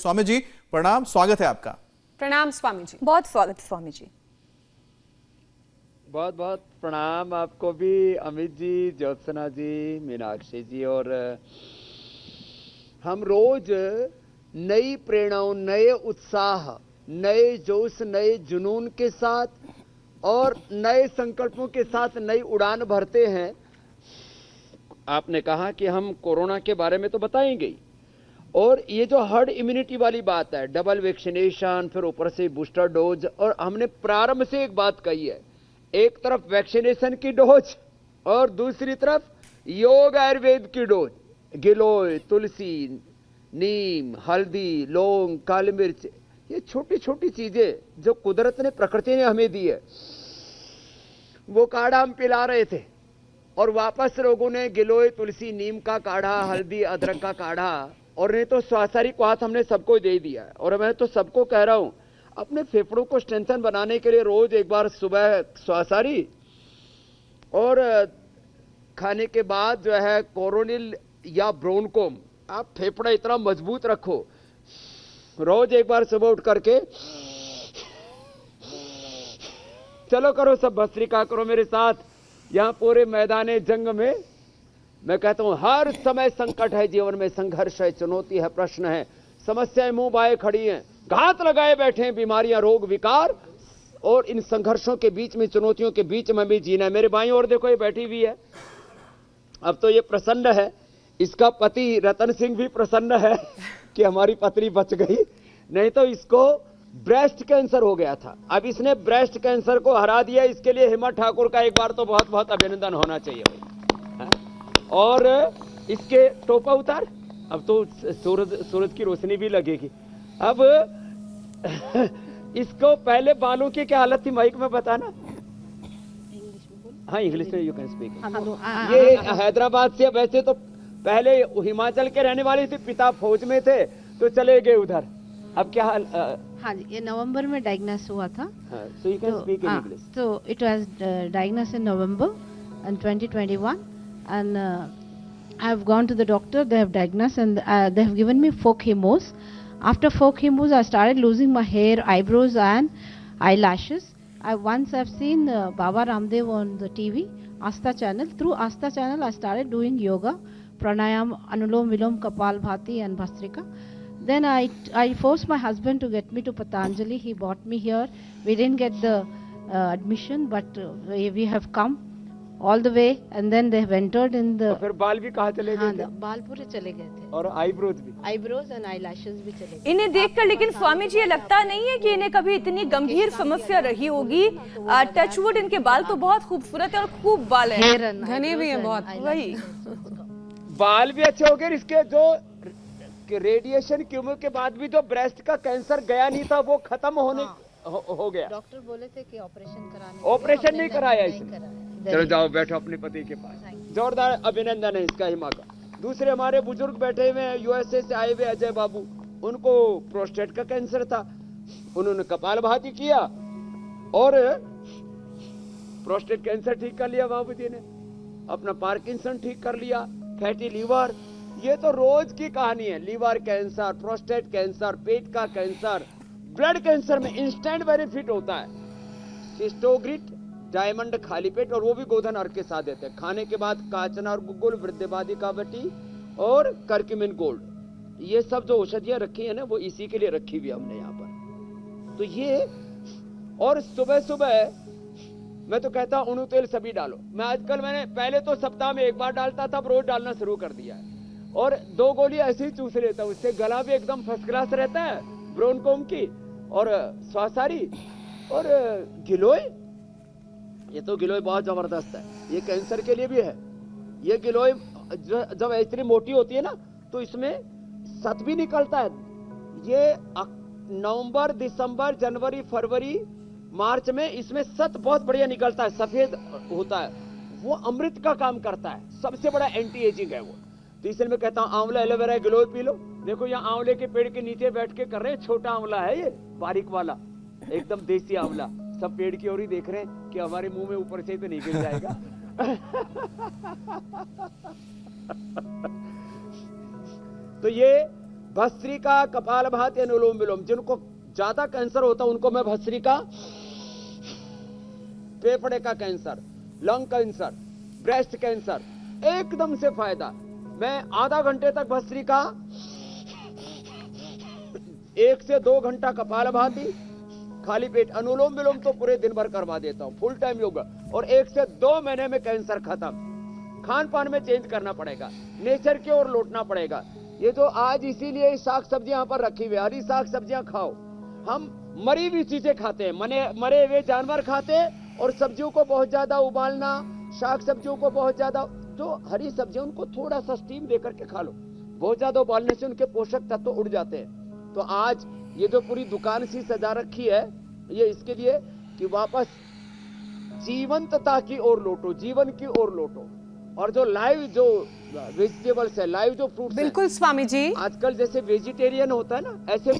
स्वामी जी प्रणाम, स्वागत है आपका। प्रणाम स्वामी जी। बहुत स्वागत स्वामी जी। बहुत बहुत प्रणाम आपको भी, अमित जी, ज्योत्सना जी, मीनाक्षी जी। और हम रोज नई प्रेरणाओं, नए उत्साह, नए जोश, नए जुनून के साथ और नए संकल्पों के साथ नई उड़ान भरते हैं। आपने कहा कि हम कोरोना के बारे में तो बताएंगे ही, और ये जो हर्ड इम्यूनिटी वाली बात है, डबल वैक्सीनेशन, फिर ऊपर से बूस्टर डोज, और हमने प्रारंभ से एक बात कही है, एक तरफ वैक्सीनेशन की डोज और दूसरी तरफ योग आयुर्वेद की डोज। गिलोय, तुलसी, नीम, हल्दी, लौंग, काली मिर्च, ये छोटी छोटी चीजें जो कुदरत ने, प्रकृति ने हमें दी है, वो काढ़ा हम पिला रहे थे, और वापस लोगों ने गिलोय, तुलसी, नीम का काढ़ा, हल्दी, अदरक का काढ़ा, और नहीं तो स्वासारी को हाथ हमने सबको दे दिया है। और मैं तो सबको कह रहा हूं, अपने फेफड़ों को स्ट्रेंथन बनाने के लिए रोज एक बार सुबह स्वासारी, और खाने के बाद जो है कोरोनिल या ब्रोनकोम, आप फेफड़ा इतना मजबूत रखो, रोज एक बार सुबह उठ करके चलो करो, सब भस्त्रिका करो मेरे साथ। यहां पूरे मैदाने जंग में मैं कहता हूं, हर समय संकट है जीवन में, संघर्ष है, चुनौती है, प्रश्न है, समस्याएं मुंह बाए खड़ी हैं, घात लगाए बैठे हैं, बीमारियां, रोग, विकार, और इन संघर्षों के बीच में, चुनौतियों के बीच में भी जीना है। मेरे बाईं ओर देखो, ये बैठी हुई है, अब तो ये प्रसन्न है, इसका पति रतन सिंह भी प्रसन्न है कि हमारी पत्नी बच गई, नहीं तो इसको ब्रेस्ट कैंसर हो गया था। अब इसने ब्रेस्ट कैंसर को हरा दिया, इसके लिए हिम्मत ठाकुर का एक बार तो बहुत बहुत अभिनंदन होना चाहिए भाई। और इसके टोपा उतार, अब तो सूरज की रोशनी भी लगेगी। अब इसको पहले बालों की क्या हालत थी, माइक में बताना। हाँ, इंग्लिश में यू कैन स्पीक। ये हैदराबाद से, वैसे तो पहले हिमाचल के रहने वाले थे, पिता फौज में थे तो चले गए उधर। अब क्या हाल? हाँ जी, ये नवंबर में डायग्नोस हुआ था। So you can speak in English. So it was diagnosed in November in 2021, and I have gone to the doctor. They have diagnosed, and they have given me 4 chemos. After 4 chemos, I started losing my hair, eyebrows, and eyelashes. Once I've seen Baba Ramdev on the TV, Asta channel. Through Asta channel, I started doing yoga, pranayam, anulom vilom, kapal bhati, and bhastrika. Then I forced my husband to get me to Patanjali. He brought me here. We didn't get the admission, but we have come all the way, and then they have entered in the. फिर बाल भी कहाँ चले गए थे? बाल पूरे चले गए थे, और आईब्रोज भी। आईब्रोज एंड आईलैशेस भी चले गए। इन्हें देखकर लेकिन स्वामी जी, ये लगता नहीं है कि इन्हें कभी इतनी गंभीर समस्या रही होगी। टचवुड, इनके बाल तो बहुत खूबसूरत है और खूब बाल है, घने भी हैं बहुत। वही बाल भी अच्छे हो गए। इसके जो रेडिएशन कीमो के बाद भी जो ब्रेस्ट का कैंसर गया नहीं था, वो खत्म होने हो गया। डॉक्टर बोले थे कि ऑपरेशन कराने, ऑपरेशन नहीं कराया इसने। चलो जाओ, बैठो अपने पति के पास। जोरदार अभिनंदन है इसका, हिमा का। दूसरे हमारे बुजुर्ग बैठे हुए हैं, यूएसए से आए हुए अजय बाबू, उनको प्रोस्टेट का कैंसर था, उन्होंने कपालभाति किया और प्रोस्टेट कैंसर ठीक कर लिया बाबूजी ने, अपना पार्किंसन ठीक कर लिया, फैटी लीवर। ये तो रोज की कहानी है। लीवर कैंसर, प्रोस्टेट कैंसर, पेट का कैंसर, ब्लड कैंसर में इंस्टेंट बेनिफिट होता है। सिस्टोग्रिट, डायमंड खाली पेट, और वो भी गोधन अर्क के साथ देते हैं। खाने के बाद काचना और गुग्गुल, वृद्धबादी कावटी और कर्क्यूमिन गोल्ड, ये सब जो औषधियां रखी है ना, वो इसी के लिए रखी हुई हमने यहाँ पर। तो ये, और सुबह सुबह मैं तो कहता हूं अणु तेल सभी डालो। मैं आजकल, मैंने पहले तो सप्ताह में 1 बार डालता था, अब रोज डालना शुरू कर दिया है, और 2 गोली ऐसे ही चूस लेता हूं। उससे गला भी एकदम फर्स्ट क्लास रहता है, ब्रोनकोम की और स्वासारी और गिलोय। ये तो गिलोय बहुत जबरदस्त है, ये कैंसर के लिए भी है। ये गिलोय जब इतनी मोटी होती है ना, तो इसमें सत भी निकलता है। ये नवंबर, दिसंबर, जनवरी, फरवरी, मार्च में इसमें सत बहुत बढ़िया निकलता है, सफेद होता है, वो अमृत का काम करता है, सबसे बड़ा एंटी एजिंग है वो। तो इसलिए मैं कहता हूं आंवला, एलोवेरा, गिलोय पी लो। देखो यहाँ आंवले के पेड़ के नीचे बैठ के कर रहे हैं, छोटा आंवला है ये, बारीक वाला, एकदम देसी आंवला। सब पेड़ की ओर ही देख रहे हैं कि हमारे मुंह में ऊपर से तो नहीं गिर जाएगा। तो ये भस्त्रिका, कपालभाति, अनुलोम विलोम। जिनको ज्यादा कैंसर होता है उनको मैं भस्त्रिका, फेफड़े का cancer, lung cancer, breast cancer, एकदम से फायदा। मैं आधा घंटे तक भस्त्रिका, 1 से 2 घंटा कपालभाति, खाली पेट, अनुलोम विलोम तो पूरे दिन भर करवा देता हूं, फुल टाइम योगा। और 1 से 2 महीने में कैंसर खत्म। खान पान में चेंज करना पड़ेगा, नेचर की ओर लौटना पड़ेगा। ये जो आज इसीलिए साग सब्जियां यहाँ पर रखी हुई, हरी साग सब्जियां खाओ। हम मरी हुई चीजें खाते हैं, मरे हुए जानवर खाते हैं, और सब्जियों को बहुत ज्यादा उबालना, साग सब्जियों को बहुत ज्यादा, जो हरी सब्जियां उनको थोड़ा सा स्टीम देकर के खा लो। बहुत ज्यादा उबालने से उनके पोषक तत्व उड़ जाते हैं। तो आज ये जो पूरी दुकान सी सजा रखी है, ये इसके लिए कि वापस जीवंतता की ओर लौटो, जीवन की ओर लौटो। और जो लाइव जो वेजिटेबल्स है, लाइव जो फ्रूट्स, बिल्कुल स्वामी जी, आजकल जैसे वेजिटेरियन होता है ना, ऐसे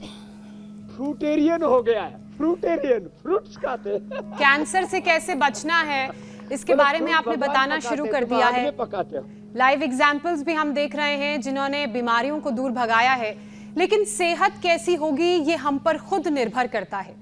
फ्रूटेरियन हो गया है। फ्रूटेरियन, फ्रूट्स खाते हैं। कैंसर से कैसे बचना है इसके बारे में आपने बताना शुरू कर दिया है। पकाते हो। लाइव एग्जाम्पल्स भी हम देख रहे हैं जिन्होंने बीमारियों को दूर भगाया है, लेकिन सेहत कैसी होगी ये हम पर खुद निर्भर करता है।